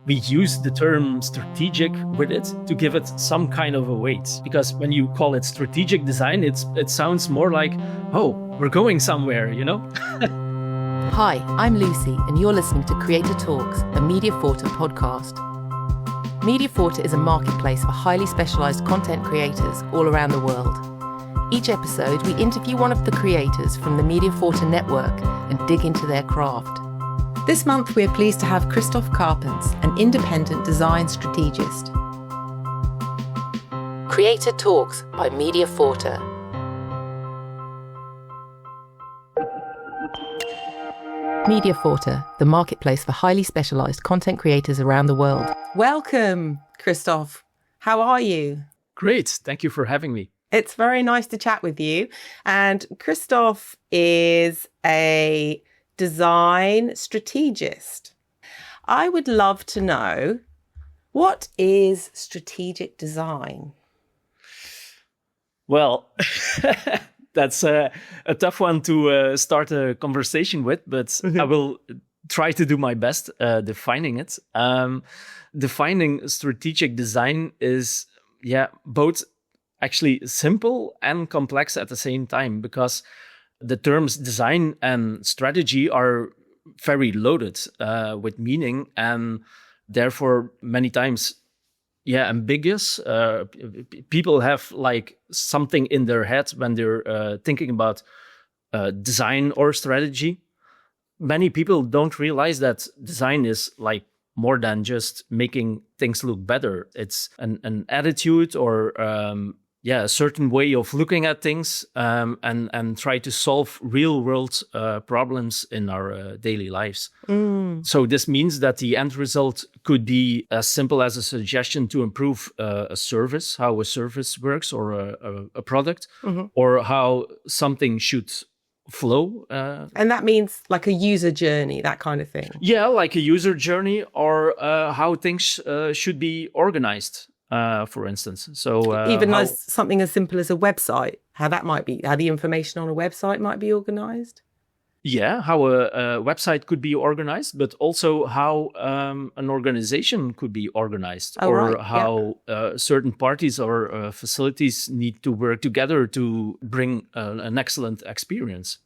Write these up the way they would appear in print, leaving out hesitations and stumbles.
we use the term strategic with it to give it some kind of a weight. Because when you call it strategic design, it sounds more like, oh, we're going somewhere, you know? Hi, I'm Lucy, and you're listening to Creator Talks, a Mediaforta podcast. Mediaforta is a marketplace for highly specialised content creators all around the world. Each episode, we interview one of the creators from the Mediaforta network and dig into their craft. This month, we're pleased to have Christof an independent design strategist. Creator Talks by Mediaforta. Mediaforta, the marketplace for highly specialised content creators around the world. Welcome, Christof. How are you? Great. Thank you for having me. It's very nice to chat with you. And Christof is a design strategist. I would love to know, what is strategic design? Well, that's a tough one to start a conversation with, but I will try to do my best defining it. Defining strategic design is, both actually simple and complex at the same time, because the terms design and strategy are very loaded with meaning, and therefore many times ambiguous. People have like something in their head when they're thinking about design or strategy. Many people don't realize that design is like more than just making things look better. It's an attitude or a certain way of looking at things and try to solve real world problems in our daily lives. So this means that the end result could be as simple as a suggestion to improve a service, how a service works, or a product, or how something should flow. And that means like a user journey, that kind of thing. Yeah, like a user journey, or how things should be organized. For instance, so even as something as simple as a website, how the information on a website might be organized. Yeah, how a website could be organized, but also how an organization could be organized, how certain parties or facilities need to work together to bring an excellent experience.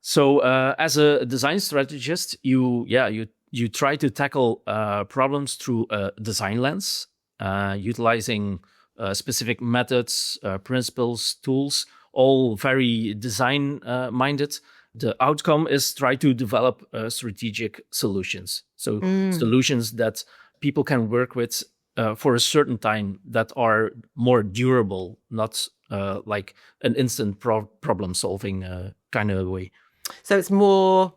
So, as a design strategist, you try to tackle problems through a design lens, utilizing specific methods, principles, tools, all very design-minded. The outcome is try to develop strategic solutions. So solutions that people can work with for a certain time, that are more durable, not like an instant problem-solving kind of way. So it's more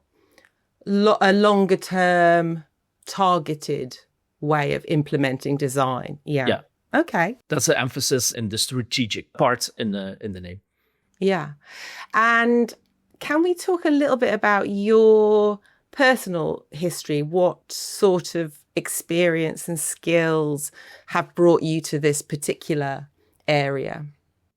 a longer term targeted way of implementing design. Yeah. Okay. That's the emphasis in the strategic part in the name. Yeah. And can we talk a little bit about your personal history? What sort of experience and skills have brought you to this particular area?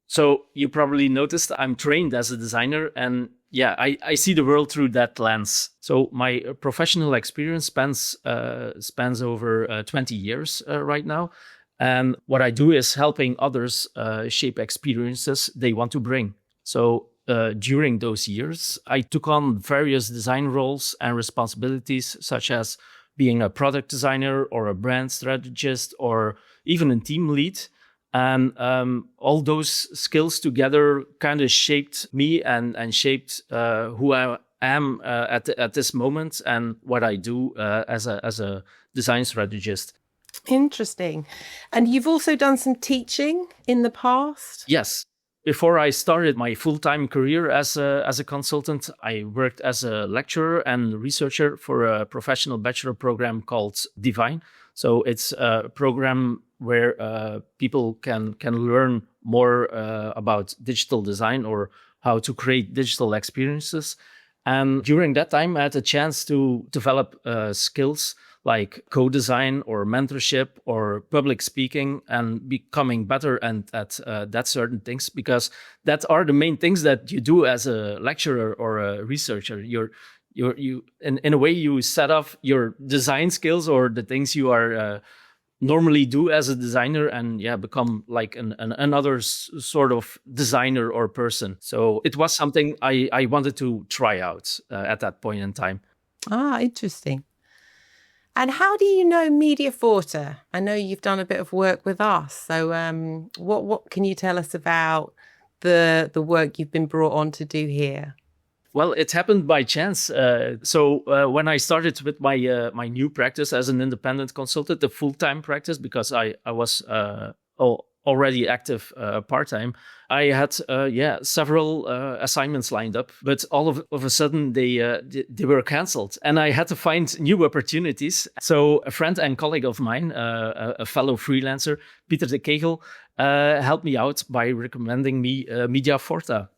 So you probably noticed I'm trained as a designer, and I see the world through that lens. So my professional experience spans over 20 years right now. And what I do is helping others shape experiences they want to bring. So during those years, I took on various design roles and responsibilities, such as being a product designer or a brand strategist or even a team lead. And all those skills together kind of shaped me and shaped who I am at this moment and what I do as a design strategist. Interesting. And you've also done some teaching in the past? Yes. Before I started my full-time career as a consultant, I worked as a lecturer and researcher for a professional bachelor program called Divine. So it's a program where people can learn more about digital design or how to create digital experiences. And during that time, I had a chance to develop skills like co-design or mentorship or public speaking and becoming better at that certain things, because that are the main things that you do as a lecturer or a researcher. you in a way you set off your design skills or the things you are normally do as a designer, and become like another sort of designer or person. So it was something I wanted to try out at that point in time. Interesting. And how do you know Mediaforta? I know you've done a bit of work with us. So what can you tell us about the work you've been brought on to do here? Well, it happened by chance. So when I started with my my new practice as an independent consultant, the full-time practice, because I was already active part-time, I had several assignments lined up, but all of a sudden they were cancelled, and I had to find new opportunities. So a friend and colleague of mine, a fellow freelancer, Peter de Kegel, helped me out by recommending me Mediaforta.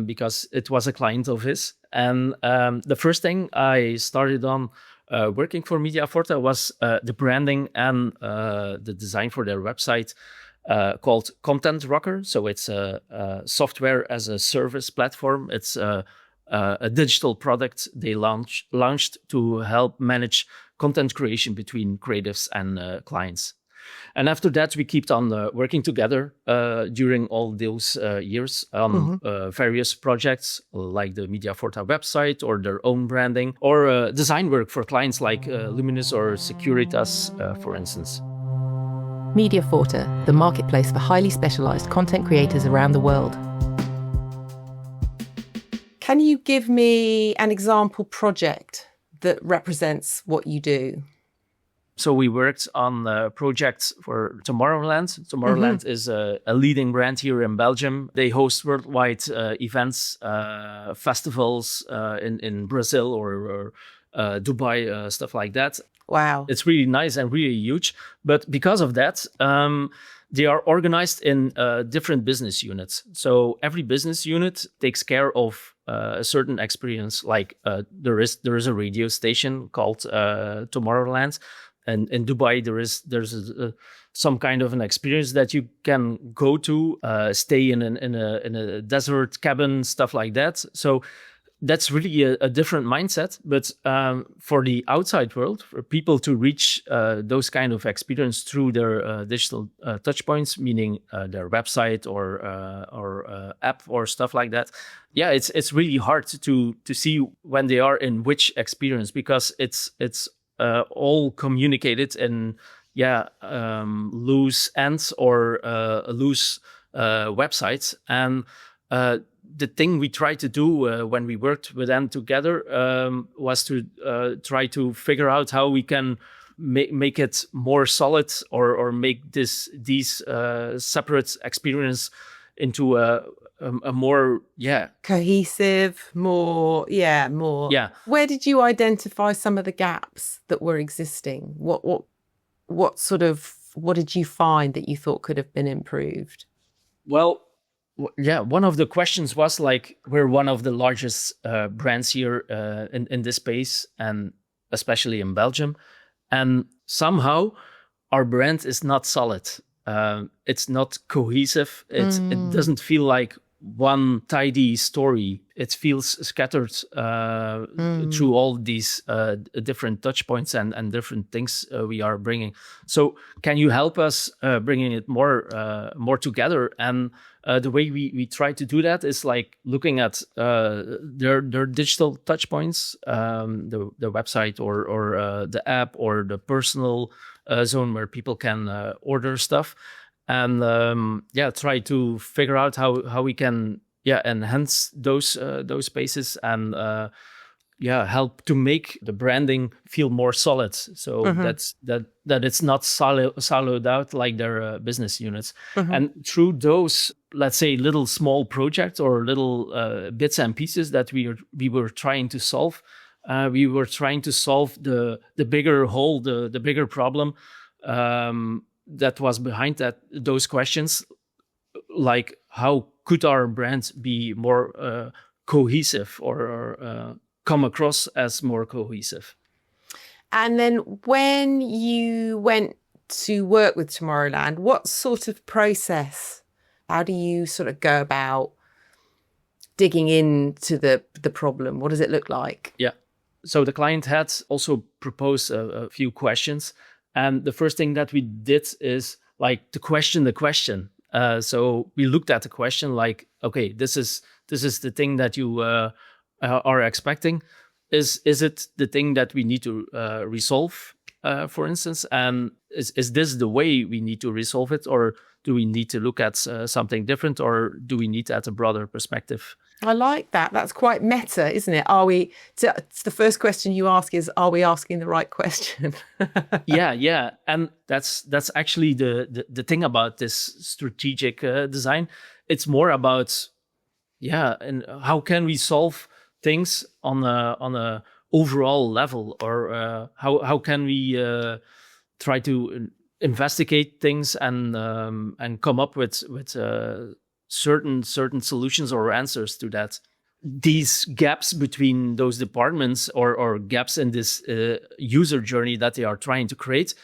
Because it was a client of his. And the first thing I started on working for Mediaforta was the branding and the design for their website called Content Rocker. So it's a software as a service platform. It's a digital product they launched to help manage content creation between creatives and clients. And after that, we kept on working together during all those years on various projects like the Mediaforta website or their own branding, or design work for clients like Luminous or Securitas, for instance. Mediaforta, the marketplace for highly specialized content creators around the world. Can you give me an example project that represents what you do? So we worked on projects for Tomorrowland. Tomorrowland is a leading brand here in Belgium. They host worldwide events, festivals in Brazil or Dubai, stuff like that. Wow. It's really nice and really huge. But because of that, they are organized in different business units. So every business unit takes care of a certain experience. Like there is a radio station called Tomorrowland. And in Dubai, there's some kind of an experience that you can go to, stay in a desert cabin, stuff like that. So that's really a different mindset. But for the outside world, for people to reach those kind of experience through their digital touchpoints, meaning their website or app or stuff like that, it's really hard to see when they are in which experience, because it's all communicated in loose ends or loose websites. And the thing we tried to do when we worked with them together was to try to figure out how we can make it more solid or make these separate experience into a more cohesive, more. Where did you identify some of the gaps that were existing? What did you find that you thought could have been improved? Well, one of the questions was like, we're one of the largest brands here in this space, and especially in Belgium, and somehow our brand is not solid. It's not cohesive. It doesn't feel like one tidy story. It feels scattered through all these different touch points and different things we are bringing. So can you help us bringing it more together? And the way we try to do that is like looking at their digital touch points, the website or the app or the personal zone where people can order stuff. And try to figure out how we can enhance those spaces and help to make the branding feel more solid. So that it's not siloed out like their business units. And through those, let's say, little small projects or little bits and pieces that we were trying to solve, we were trying to solve the bigger whole, the bigger problem. That was behind those questions, like how could our brand be more cohesive or come across as more cohesive? And then when you went to work with Tomorrowland, what sort of process, how do you sort of go about digging into the problem? What does it look like? Yeah. So the client had also proposed a few questions. And the first thing that we did is like to question the question. So we looked at the question like, okay, this is the thing that you are expecting. Is it the thing that we need to resolve, for instance? And is this the way we need to resolve it? Or do we need to look at something different? Or do we need at a broader perspective? I like that. That's quite meta, isn't it? It's the first question you ask is, are we asking the right question? Yeah. And that's actually the thing about this strategic design. It's more about, and how can we solve things on a overall level, or how can we try to investigate things and come up with certain solutions or answers to that. These gaps between those departments or gaps in this user journey that they are trying to create,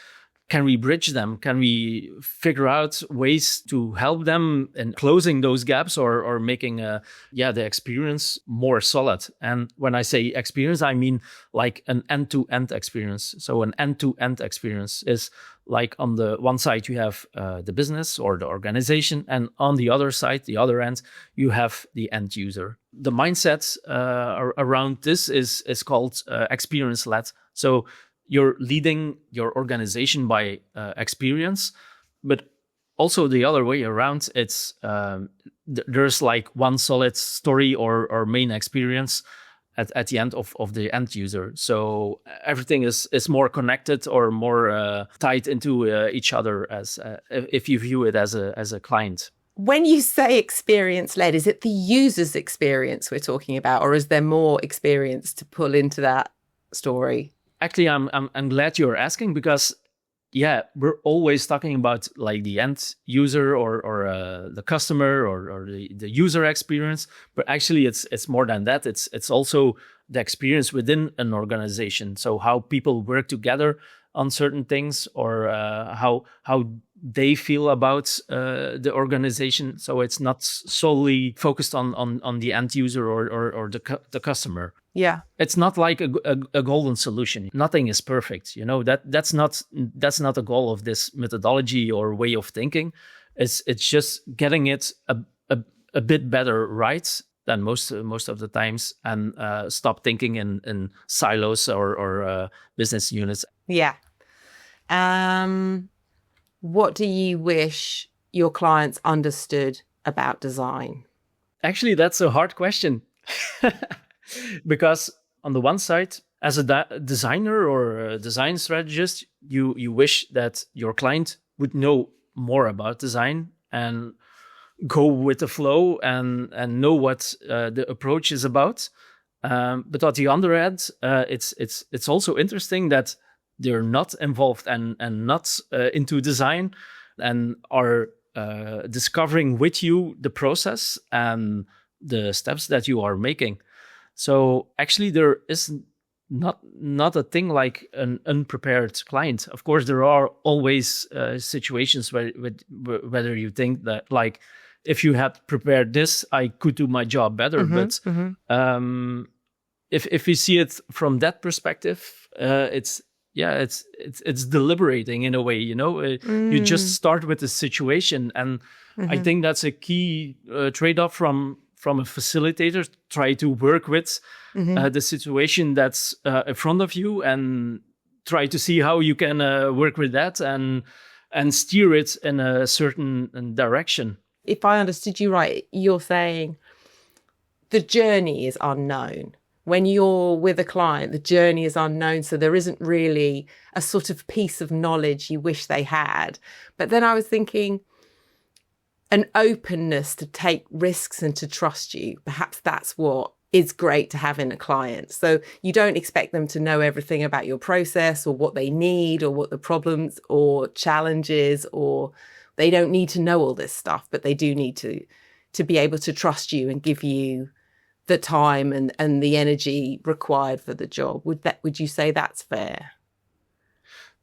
can we bridge them? Can we figure out ways to help them in closing those gaps or making the experience more solid? And when I say experience, I mean like an end-to-end experience. So an end-to-end experience is like on the one side, you have the business or the organization, and on the other side, the other end, you have the end user. The mindset around this is called experience-led. So you're leading your organization by experience, but also the other way around. It's there's like one solid story or main experience at the end of the end user. So everything is more connected or more tied into each other as if you view it as a client. When you say experience-led, is it the user's experience we're talking about, or is there more experience to pull into that story? Actually, I'm glad you're asking, because we're always talking about like the end user or the customer or the user experience, but actually it's more than that. It's also the experience within an organization. So how people work together on certain things, or how they feel about the organization. So it's not solely focused on the end user or the customer. Yeah, it's not like a golden solution. Nothing is perfect. That's not the goal of this methodology or way of thinking. It's just getting it a bit better right than most of the times, and stop thinking in silos or business units. Yeah. What do you wish your clients understood about design? Actually, that's a hard question. Because on the one side, as a designer or a design strategist, you wish that your client would know more about design and go with the flow and know what the approach is about. But on the other hand, it's also interesting that they're not involved and not into design, and are discovering with you the process and the steps that you are making. So actually, there is not a thing like an unprepared client. Of course, there are always situations whether you think that, like, if you had prepared this, I could do my job better. But if you see it from that perspective, it's deliberating in a way. You just start with the situation, and I think that's a key trade-off from a facilitator. Try to work with the situation that's in front of you, and try to see how you can work with that and steer it in a certain direction. If I understood you right, you're saying the journey is unknown. When you're with a client, the journey is unknown, so there isn't really a sort of piece of knowledge you wish they had. But then I was thinking, an openness to take risks and to trust you. Perhaps that's what is great to have in a client. So you don't expect them to know everything about your process or what they need or what the problems or challenges, or they don't need to know all this stuff, but they do need to be able to trust you and give you the time and the energy required for the job. Would you say that's fair?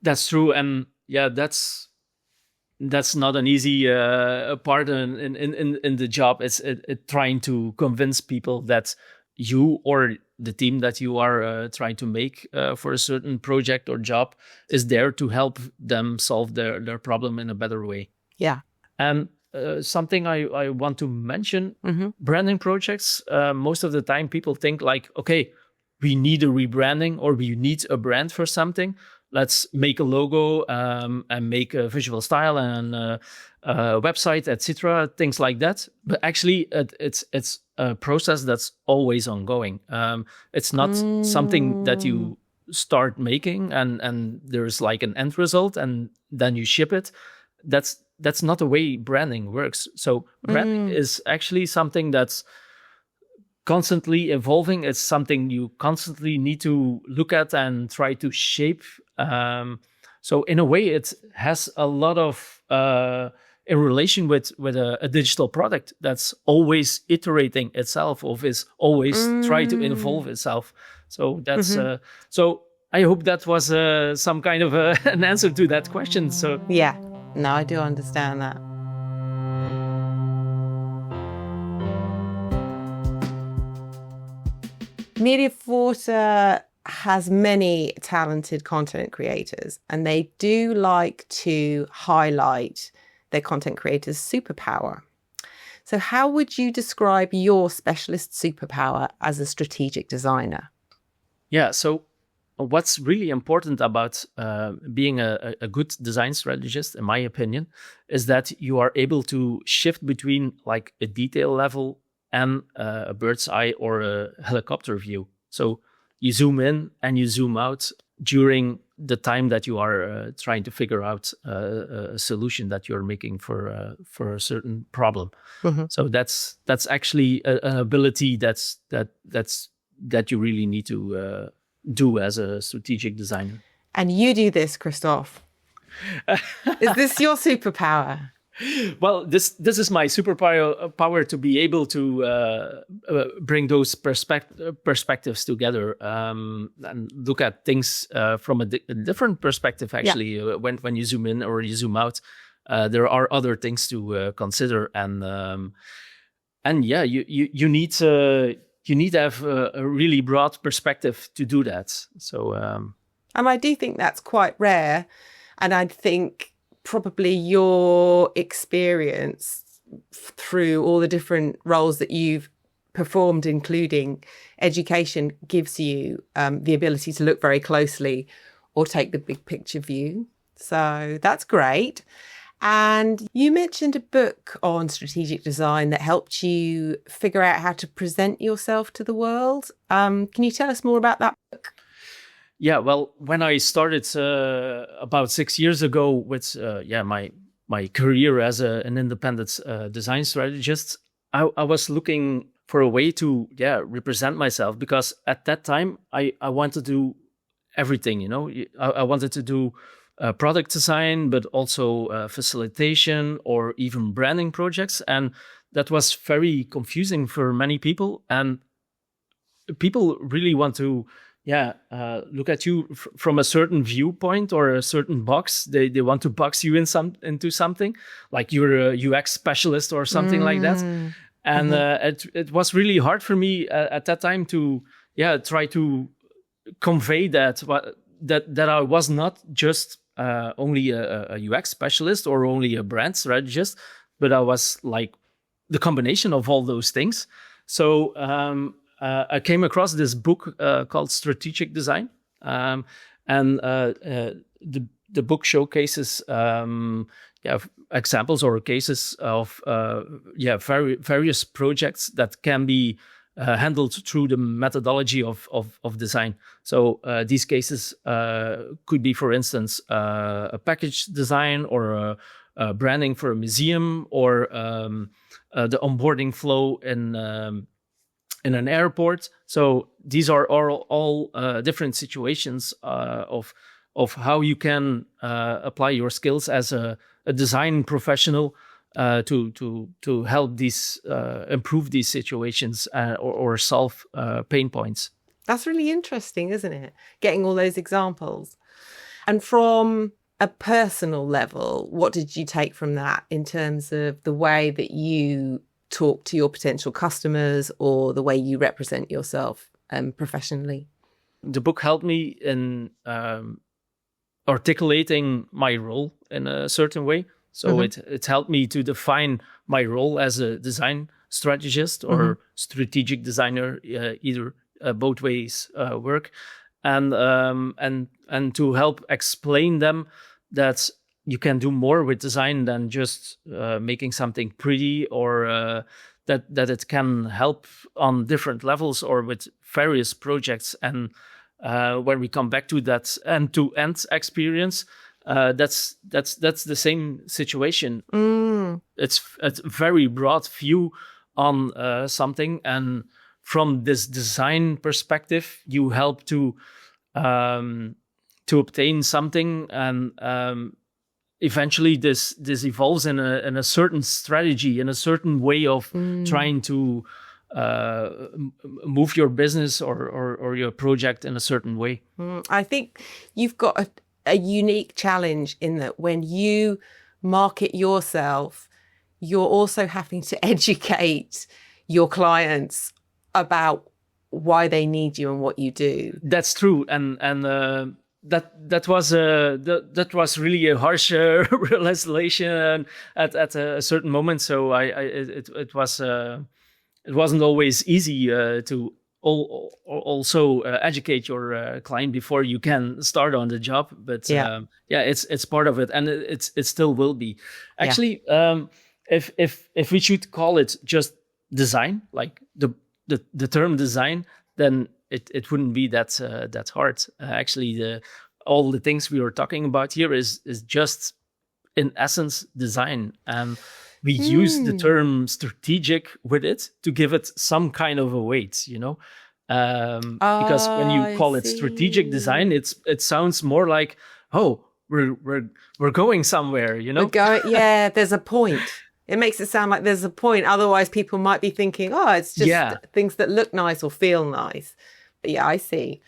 That's true. And that's not an easy part in the job. It's trying to convince people that you or the team that you are trying to make for a certain project or job is there to help them solve their problem in a better way. Yeah. And something I want to mention, branding projects, most of the time people think like, okay, we need a rebranding or we need a brand for something. Let's make a logo and make a visual style and a website, etc., things like that. But actually, it's a process that's always ongoing. It's not something that you start making and there's like an end result and then you ship it. That's not the way branding works. So branding is actually something that's constantly evolving. It's something you constantly need to look at and try to shape. So in a way, it has a lot of in relation with a digital product that's always iterating itself, or is always try to evolve itself. So that's so I hope that was some kind of an answer to that question. So yeah, no, I do understand that. Mediaforta has many talented content creators, and they do like to highlight their content creators' superpower. So how would you describe your specialist superpower as a strategic designer? Yeah, so what's really important about being a good design strategist, in my opinion, is that you are able to shift between like a detail level and a bird's eye or a helicopter view. So you zoom in and you zoom out during the time that you are trying to figure out a solution that you're making for a certain problem. So that's actually an ability that you really need to do as a strategic designer. And you do this, Christof. Is this your superpower? Well, this is my superpower to be able to bring those perspectives together and look at things from a different perspective. Actually, when you zoom in or you zoom out, there are other things to consider, and yeah, you need to have a really broad perspective to do that. So, and I do think that's quite rare, and I think probably your experience through all the different roles that you've performed, including education, gives you the ability to look very closely or take the big picture view. So that's great. And you mentioned a book on strategic design that helped you figure out how to present yourself to the world. Can you tell us more about that book? Yeah, well, when I started about 6 years ago with my career as an independent design strategist, I was looking for a way to represent myself, because at that time I wanted to do everything. You know, I wanted to do product design, but also facilitation or even branding projects, and that was very confusing for many people. And people really want to look at you from a certain viewpoint or a certain box. They want to box you into something, like you're a UX specialist or something like that. And it was really hard for me at that time to try to convey that I was not just only a UX specialist or only a brand strategist, but I was like the combination of all those things. So I came across this book called Strategic Design, and the book showcases examples or cases of various projects that can be handled through the methodology of design. So these cases could be, for instance, a package design or a branding for a museum, or the onboarding flow in an airport. So these are all different situations of how you can apply your skills as a design professional to help these improve these situations or solve pain points. That's really interesting, isn't it? Getting all those examples. And from a personal level, what did you take from that in terms of the way that you talk to your potential customers or the way you represent yourself professionally? The book helped me in articulating my role in a certain way. So it helped me to define my role as a design strategist or strategic designer, either both ways work, and to help explain them that you can do more with design than just making something pretty, or that it can help on different levels or with various projects. And when we come back to that end-to-end experience, that's the same situation. It's a very broad view on something, and from this design perspective, you help to obtain something, and eventually this evolves in a certain strategy, in a certain way of trying to move your business or your project in a certain way. I think you've got a unique challenge in that when you market yourself, you're also having to educate your clients about why they need you and what you do. That's true, and that was really a harsh realization at a certain moment. So it wasn't always easy to also educate your client before you can start on the job. But it's part of it, and it still will be. Actually, if we should call it just design, like the term design, then it wouldn't be that hard. Actually, all the things we were talking about here is just in essence design, and we use the term strategic with it to give it some kind of a weight, because when you call it strategic design, it sounds more like, oh, we're going somewhere, We're going, there's a point. It makes it sound like there's a point. Otherwise, people might be thinking, oh, it's just things that look nice or feel nice. But yeah, I see.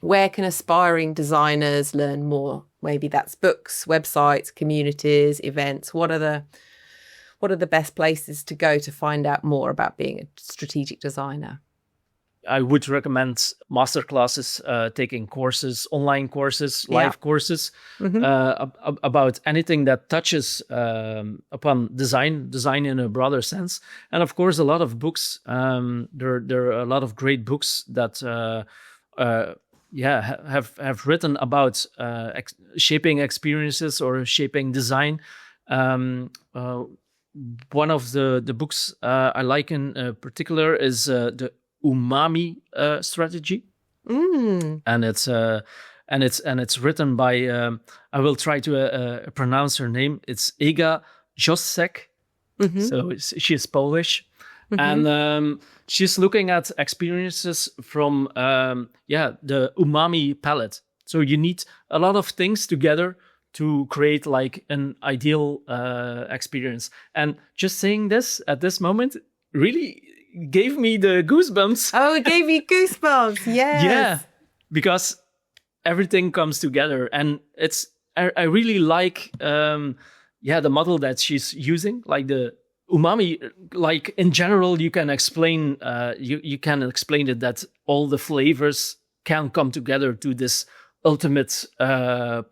Where can aspiring designers learn more? Maybe that's books, websites, communities, events. What are the best places to go to find out more about being a strategic designer? I would recommend masterclasses, taking courses, online courses, live courses about anything that touches upon design in a broader sense. And of course, a lot of books. There are a lot of great books that have written about shaping experiences or shaping design. One of the books I like in particular is the Umami strategy, and it's written by I will try to pronounce her name. It's Iga Josek, so she's Polish, and she's looking at experiences from the umami palette. So you need a lot of things together to create like an ideal experience. And just saying this at this moment really gave me the goosebumps. Oh, it gave you goosebumps. Yes. Yeah, because everything comes together, and I really like the model that she's using, like the umami. Like in general, you can explain you can explain it that all the flavors can come together to this ultimate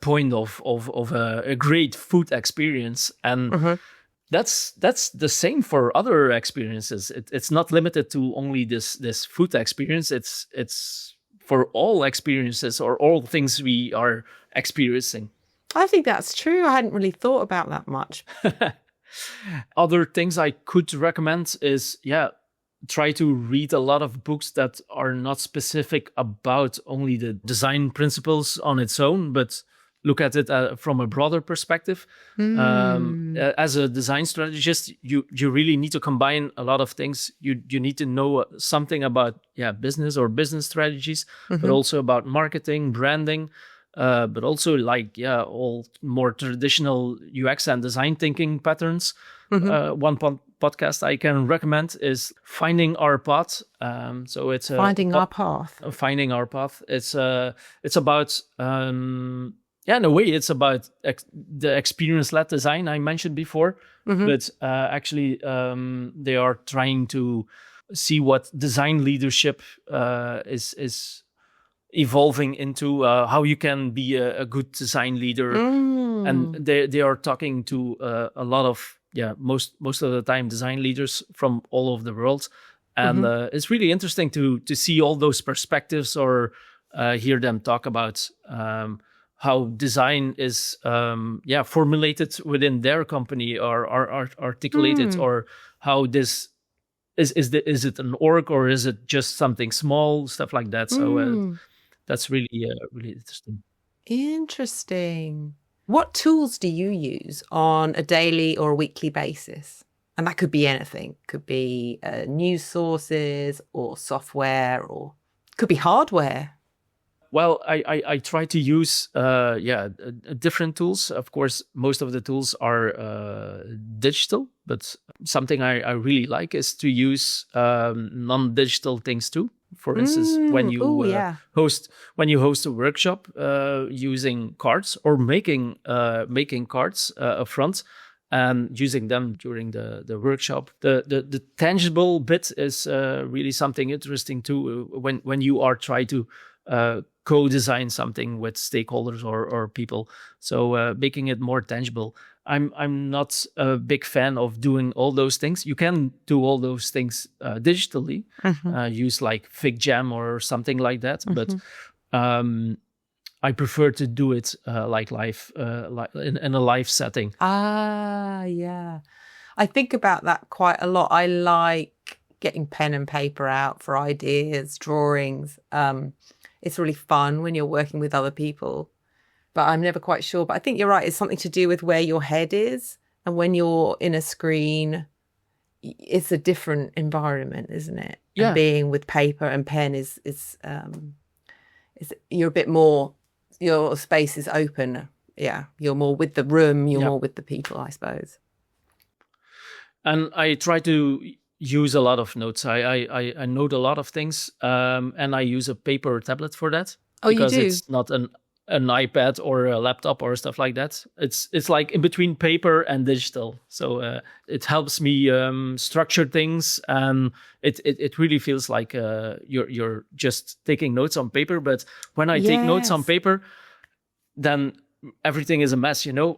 point of a great food experience, and that's the same for other experiences. It's not limited to only this food experience. It's for all experiences or all things we are experiencing. I think that's true. I hadn't really thought about that much. Other things I could recommend is try to read a lot of books that are not specific about only the design principles on its own, but look at it from a broader perspective. As a design strategist, you really need to combine a lot of things. You need to know something about business or business strategies, but also about marketing, branding, but also like all more traditional UX and design thinking patterns. One podcast I can recommend is Finding Our Path. So it's Finding Our Path. Finding Our Path. It's about in a way, it's about the experience-led design I mentioned before. But actually, they are trying to see what design leadership is evolving into, how you can be a good design leader. And they are talking to a lot of, most of the time, design leaders from all over the world. And it's really interesting to see all those perspectives, or hear them talk about how design is formulated within their company, or articulated, or how this is it an org, or is it just something small, stuff like that. So that's really really interesting. Interesting. What tools do you use on a daily or a weekly basis? And that could be anything. Could be news sources or software, or could be hardware. Well, I try to use different tools. Of course, most of the tools are digital, but something I really like is to use non-digital things too. For instance, when you host a workshop, using cards, or making cards up front, and using them during the workshop. The tangible bit is really something interesting too, when you are trying to co-design something with stakeholders or people. So making it more tangible. I'm not a big fan of doing all those things. You can do all those things digitally, use like FigJam or something like that. But I prefer to do it like live, in a live setting. Yeah. I think about that quite a lot. I like getting pen and paper out for ideas, drawings. It's really fun when you're working with other people, but I'm never quite sure. But I think you're right. It's something to do with where your head is. And when you're in a screen, it's a different environment, isn't it? Yeah. And being with paper and pen is you're a bit more, your space is open. Yeah. You're more with the room. You're more with the people, I suppose. And I try to use a lot of notes. I note a lot of things, and I use a paper tablet for that. Oh, because you do? It's not an iPad or a laptop or stuff like that. It's like in between paper and digital. So it helps me structure things, and it really feels like you're just taking notes on paper. But when I take notes on paper, then everything is a mess, you know.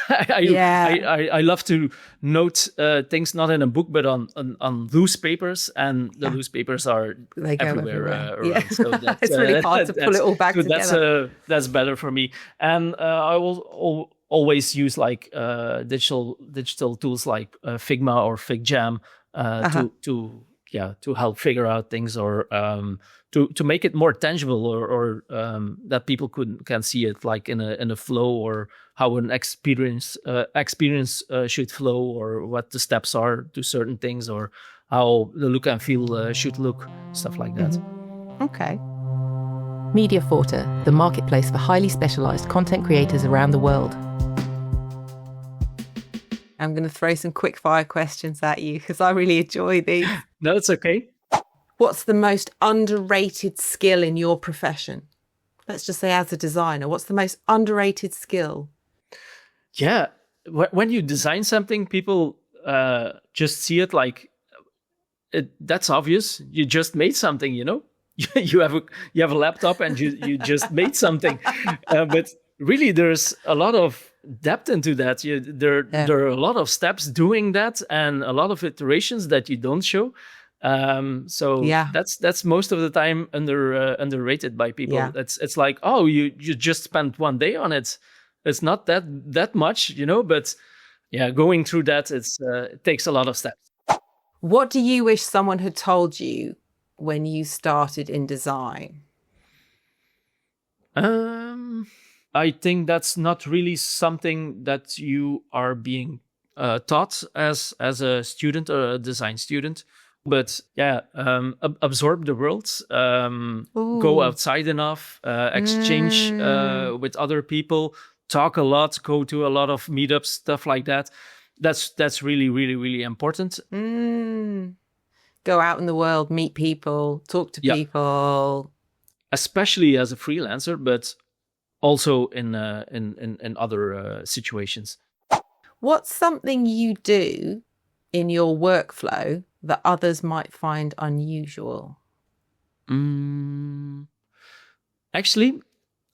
I love to note things not in a book, but on loose papers, and the loose papers are everywhere. Around. So that's, it's really hard to pull it all back together. That's better for me. And I will always use like digital tools like Figma or FigJam to help figure out things, or to make it more tangible, or that people can see it like in a flow, or how an experience should flow, or what the steps are to certain things, or how the look and feel should look, stuff like that. Okay. Mediaforta, the marketplace for highly specialized content creators around the world. I'm going to throw some quick fire questions at you because I really enjoy these. No, it's okay. What's the most underrated skill in your profession? Let's just say as a designer, what's the most underrated skill? Yeah, when you design something, people just see it like that's obvious. You just made something, you know. You have a laptop and you just made something, but really there's a lot of depth into that. There are a lot of steps doing that, and a lot of iterations that you don't show. That's most of the time underrated by people. Yeah. It's like, oh, you just spent one day on it. It's not that much, you know. But yeah, going through that, it takes a lot of steps. What do you wish someone had told you when you started in design? I think that's not really something that you are being taught as a student or a design student. But yeah, absorb the world, go outside enough, exchange with other people, talk a lot, go to a lot of meetups, stuff like that. That's really, really, really important. Go out in the world, meet people, talk to people. Especially as a freelancer, but also in other situations. What's something you do in your workflow that others might find unusual? Actually,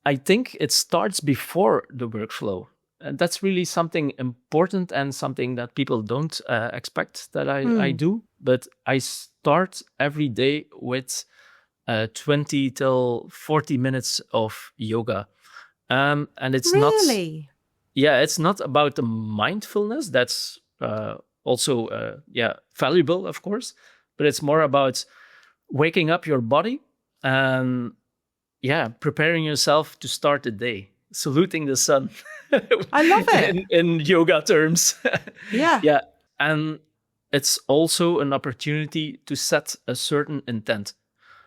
I think it starts before the workflow. And that's really something important and something that people don't expect that I do. But I start every day with 20 till 40 minutes of yoga. And it's really? It's not about the mindfulness. That's also, valuable, of course. But it's more about waking up your body and, preparing yourself to start the day. Saluting the sun. I love it. in yoga terms. Yeah. Yeah. And it's also an opportunity to set a certain intent.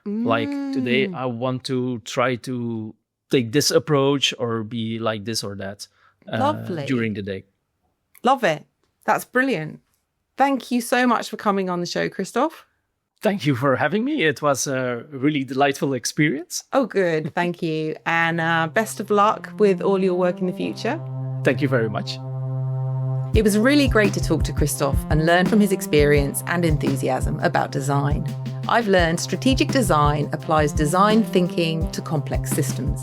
Like today, I want to try to take this approach or be like this or that during the day. Love it. That's brilliant. Thank you so much for coming on the show, Christof. Thank you for having me. It was a really delightful experience. Oh, good. Thank you. And best of luck with all your work in the future. Thank you very much. It was really great to talk to Christof and learn from his experience and enthusiasm about design. I've learned strategic design applies design thinking to complex systems.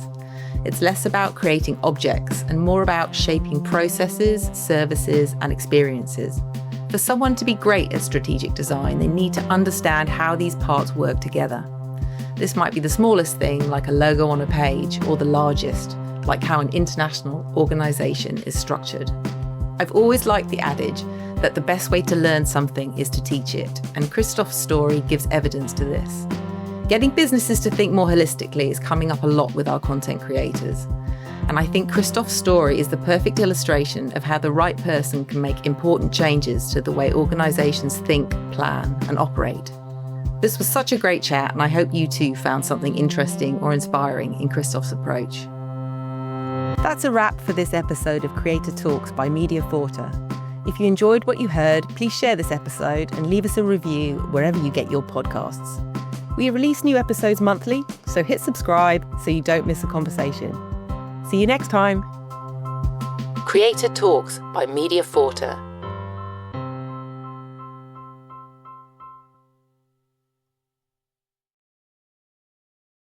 It's less about creating objects and more about shaping processes, services, and experiences. For someone to be great at strategic design, they need to understand how these parts work together. This might be the smallest thing, like a logo on a page, or the largest, like how an international organisation is structured. I've always liked the adage that the best way to learn something is to teach it, and Christof's story gives evidence to this. Getting businesses to think more holistically is coming up a lot with our content creators. And I think Christof's story is the perfect illustration of how the right person can make important changes to the way organisations think, plan, and operate. This was such a great chat, and I hope you too found something interesting or inspiring in Christof's approach. That's a wrap for this episode of Creator Talks by Mediaforta. If you enjoyed what you heard, please share this episode and leave us a review wherever you get your podcasts. We release new episodes monthly, so hit subscribe so you don't miss a conversation. See you next time. Creator Talks by Mediaforta.